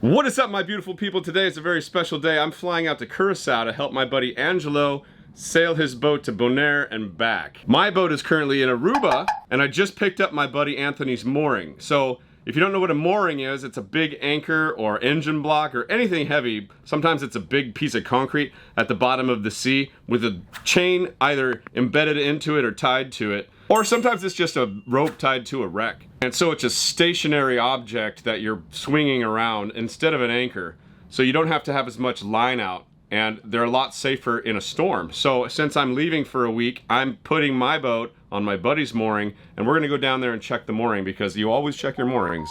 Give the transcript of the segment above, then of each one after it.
What is up, my beautiful people? Today is a very special day. I'm flying out to Curacao to help my buddy Angelo sail his boat to Bonaire and back. My boat is currently in Aruba, and I just picked up my buddy Anthony's mooring. So if you don't know what a mooring is, it's a big anchor or engine block or anything heavy. Sometimes it's a big piece of concrete at the bottom of the sea with a chain either embedded into it or tied to it. Or sometimes it's just a rope tied to a wreck. And so it's a stationary object that you're swinging around instead of an anchor. So you don't have to have as much line out, and they're a lot safer in a storm. So since I'm leaving for a week, I'm putting my boat on my buddy's mooring, and we're gonna go down there and check the mooring, because you always check your moorings.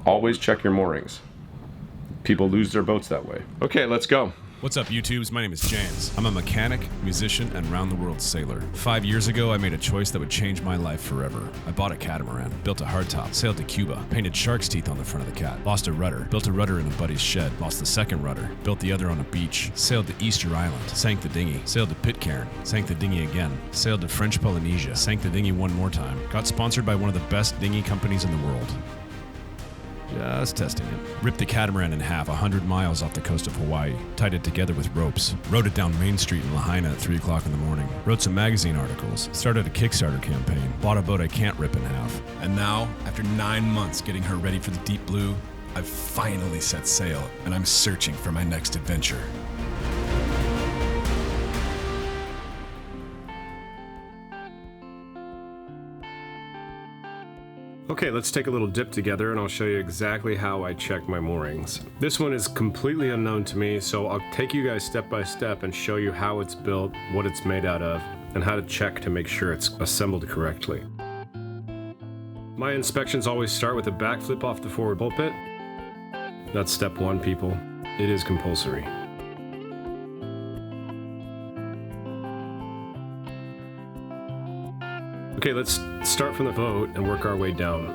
Always check your moorings. People lose their boats that way. Okay, let's go. What's up, YouTubes? My name is James. I'm a mechanic, musician, and round-the-world sailor. 5 years ago, I made a choice that would change my life forever. I bought a catamaran, built a hardtop, sailed to Cuba, painted shark's teeth on the front of the cat, lost a rudder, built a rudder in a buddy's shed, lost the second rudder, built the other on a beach, sailed to Easter Island, sank the dinghy, sailed to Pitcairn, sank the dinghy again, sailed to French Polynesia, sank the dinghy one more time, got sponsored by one of the best dinghy companies in the world. Just testing it. Ripped the catamaran in half 100 miles off the coast of Hawaii, tied it together with ropes, rode it down Main Street in Lahaina at 3 o'clock in the morning, wrote some magazine articles, started a Kickstarter campaign, bought a boat I can't rip in half. And now, after 9 months getting her ready for the deep blue, I've finally set sail, and I'm searching for my next adventure. Okay, let's take a little dip together and I'll show you exactly how I check my moorings. This one is completely unknown to me, so I'll take you guys step by step and show you how it's built, what it's made out of, and how to check to make sure it's assembled correctly. My inspections always start with a backflip off the forward pulpit. That's step one, people. It is compulsory. Okay, let's start from the boat and work our way down.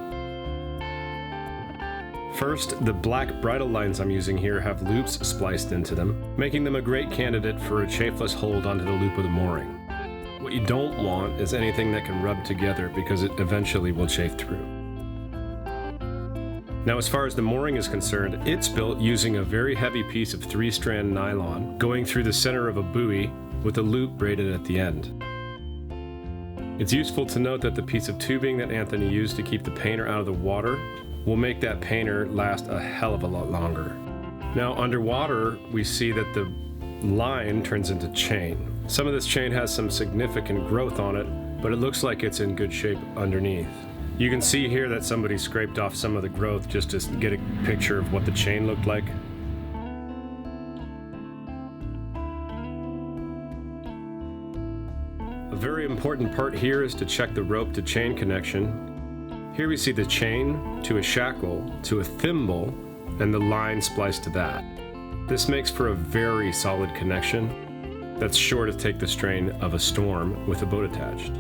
First, the black bridle lines I'm using here have loops spliced into them, making them a great candidate for a chafeless hold onto the loop of the mooring. What you don't want is anything that can rub together, because it eventually will chafe through. Now, as far as the mooring is concerned, it's built using a very heavy piece of 3-strand nylon going through the center of a buoy with a loop braided at the end. It's useful to note that the piece of tubing that Anthony used to keep the painter out of the water will make that painter last a hell of a lot longer. Now, underwater, we see that the line turns into chain. Some of this chain has some significant growth on it, but it looks like it's in good shape underneath. You can see here that somebody scraped off some of the growth just to get a picture of what the chain looked like. A very important part here is to check the rope to chain connection. Here we see the chain to a shackle to a thimble and the line spliced to that. This makes for a very solid connection that's sure to take the strain of a storm with a boat attached.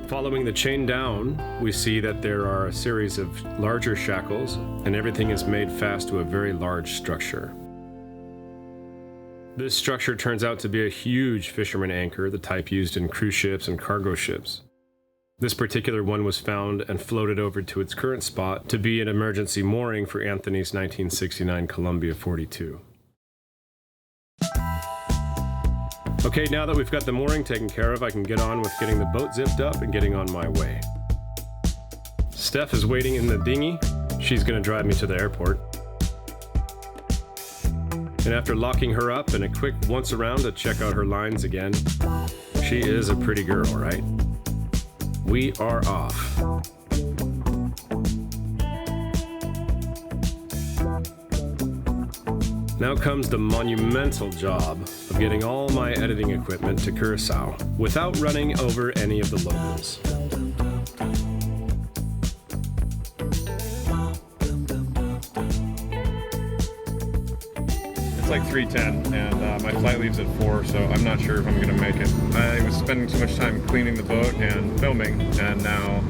Following the chain down, we see that there are a series of larger shackles, and everything is made fast to a very large structure. This structure turns out to be a huge fisherman anchor, the type used in cruise ships and cargo ships. This particular one was found and floated over to its current spot to be an emergency mooring for Anthony's 1969 Columbia 42. Okay, now that we've got the mooring taken care of, I can get on with getting the boat zipped up and getting on my way. Steph is waiting in the dinghy. She's gonna drive me to the airport. And after locking her up and a quick once around to check out her lines again, she is a pretty girl, right? We are off. Now comes the monumental job of getting all my editing equipment to Curacao without running over any of the locals. It's like 3:10 and my flight leaves at 4, so I'm not sure if I'm gonna make it. I was spending too much time cleaning the boat and filming, and now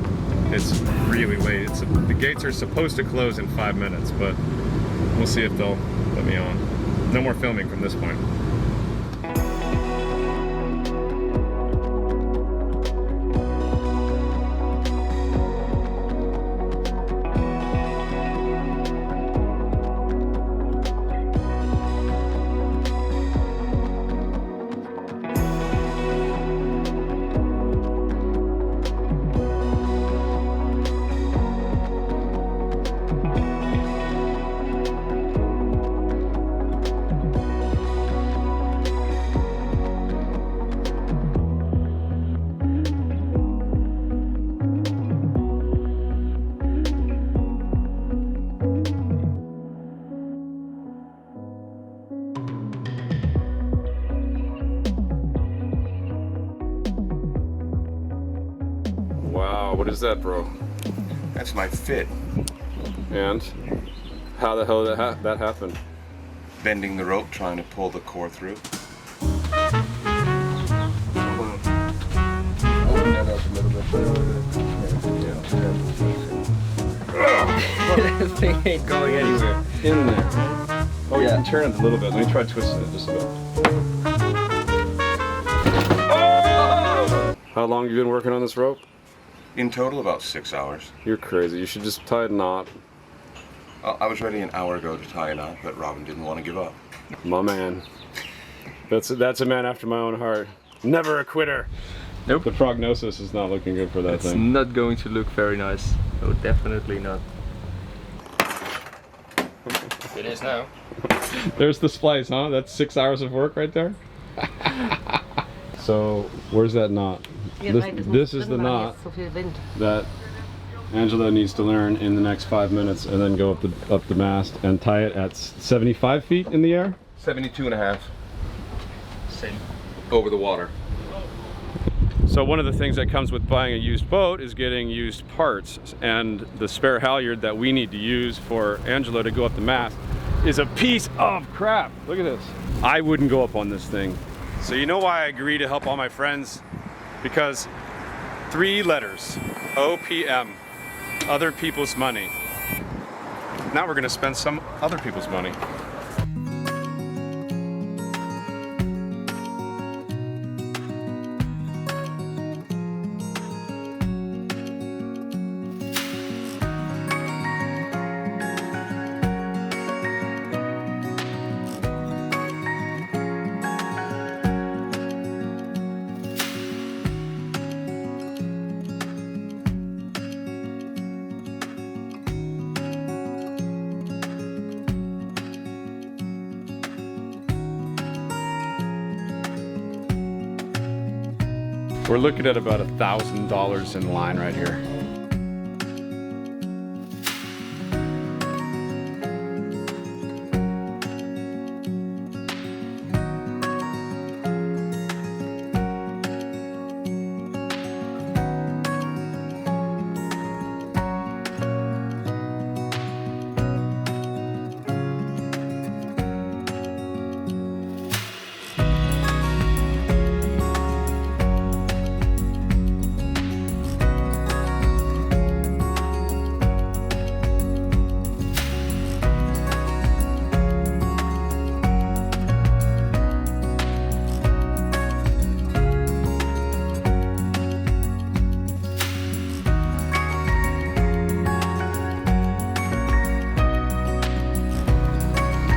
it's really late. The gates are supposed to close in 5 minutes, but we'll see if they'll let me on. No more filming from this point. Wow, what is that, bro? That's my fit. And how the hell did that happen? Bending the rope, trying to pull the core through. This thing ain't going anywhere. In there. Oh, you can turn it a little bit. Let me try twisting it just a bit. Oh! How long have you been working on this rope? In total, about 6 hours. You're crazy. You should just tie a knot. I was ready an hour ago to tie a knot, but Robin didn't want to give up. My man. That's a man after my own heart. Never a quitter. Nope. The prognosis is not looking good for that It's thing. not going to look very nice. No, definitely not. It is now. There's the splice, huh? That's 6 hours of work right there. So, where's that knot? This is the knot that Angela needs to learn in the next 5 minutes, and then go up the mast and tie it at 75 feet in the air. 72 and a half. Same. Over the water. So one of the things that comes with buying a used boat is getting used parts, and the spare halyard that we need to use for Angelo to go up the mast is a piece of crap. Look at this. I wouldn't go up on this thing. So you know why I agree to help all my friends? Because 3 letters, OPM, other people's money. Now we're gonna spend some other people's money. We're looking at about $1,000 in line right here.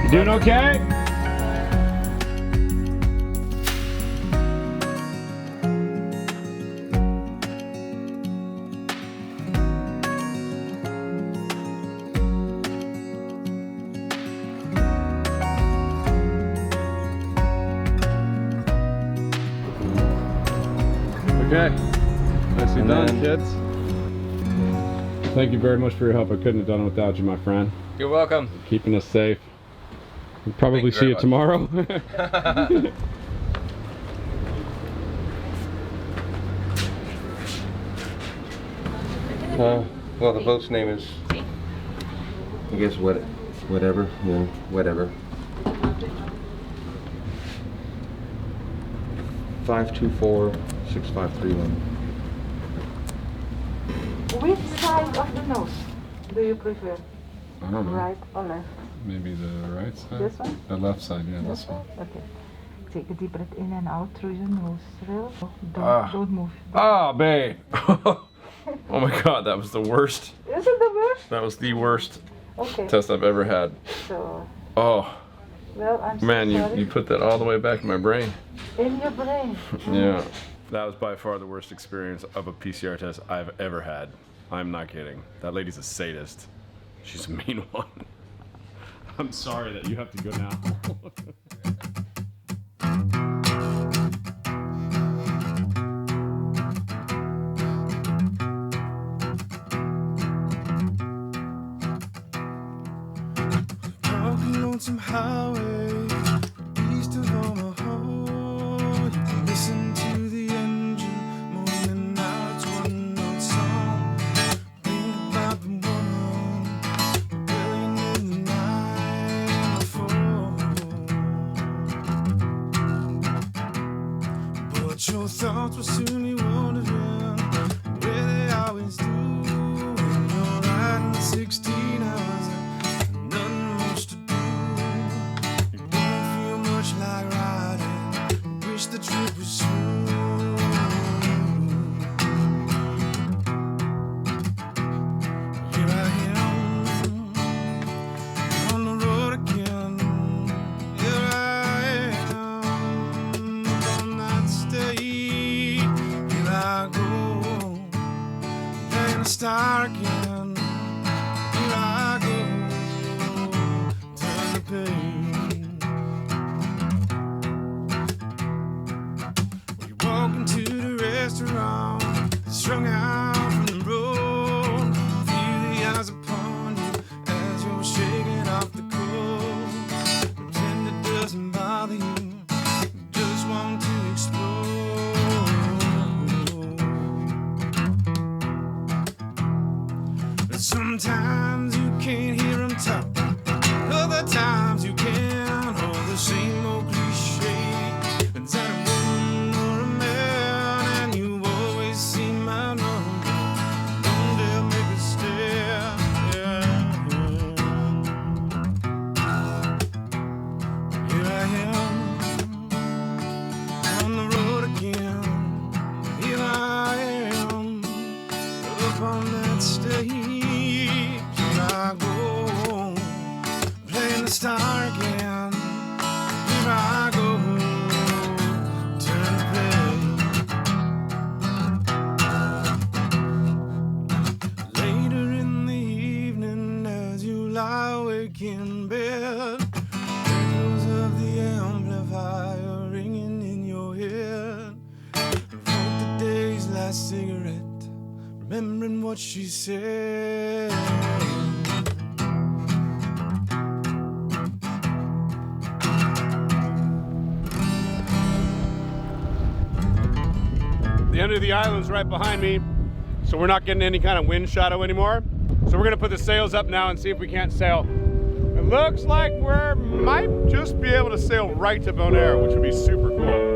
You doing okay? Okay, nicely done, kids. Thank you very much for your help. I couldn't have done it without you, my friend. You're welcome. Keeping us safe. We'll probably see you tomorrow. Well, the boat's name is, I guess, whatever, yeah, whatever. 524-6531. Which side of the nose do you prefer? I don't know. Right or left? Maybe the right side? This one? The left side, yeah, this one. Okay. Take a deep breath in and out through your nose. Don't move. Ah, babe. Oh my God, that was the worst. Is it the worst? That was the worst Okay. test I've ever had. So, Oh, well, I'm so man, sorry. you put that all the way back in my brain. In your brain. Yeah. That was by far the worst experience of a PCR test I've ever had. I'm not kidding. That lady's a sadist. She's a mean one. I'm sorry that you have to go now. Lonesome highway east of Omaha. You can listen to the engine moaning out its one note star again. Here I go, turn the page. We walk into the restaurant, strung out from the road. Feel the eyes upon you as you're shaking off the cold. Pretend it doesn't bother you, just want to explode. But sometimes you can't hear them talk, other times you can. All the same old cliche, is that a woman or a man? And you always seem outnumbered, don't dare make a stare. Here I am, on the road again. Here I am, up on that stage. Here I go, playing the star again. Here I go, turn the page. Later in the evening, as you lie awake in bed, echoes of the amplifier ringing in your head. Wrote the day's last cigarette, remembering what she said. The end of the island's right behind me, so we're not getting any kind of wind shadow anymore. So we're gonna put the sails up now and see if we can't sail. It looks like we might just be able to sail right to Bonaire, which would be super cool.